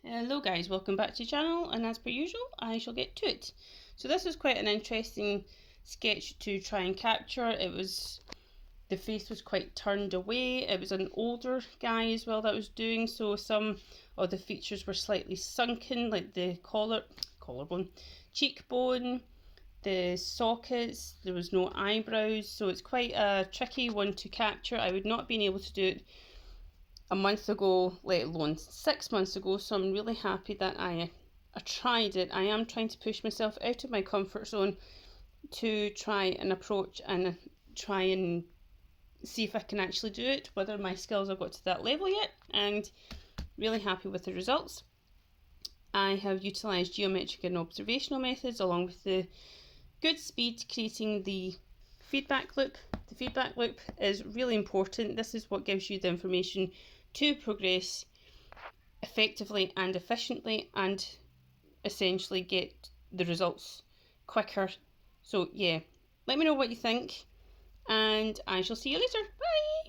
Hello guys, welcome back to the channel, and as per usual I shall get to it. So this was quite an interesting sketch to try and capture. The face was quite turned away. It was an older guy as well that was doing, so some of the features were slightly sunken, like the collarbone, cheekbone, the sockets. There was no eyebrows, so it's quite a tricky one to capture. I would not have been able to do it a month ago, let alone 6 months ago, so I'm really happy that I tried it. I am trying to push myself out of my comfort zone to try and approach and try and see if I can actually do it, whether my skills have got to that level yet, and really happy with the results. I have utilised geometric and observational methods along with the good speed, creating the feedback loop. The feedback loop is really important. This is what gives you the information to progress effectively and efficiently and essentially get the results quicker. So yeah, let me know what you think and I shall see you later. Bye!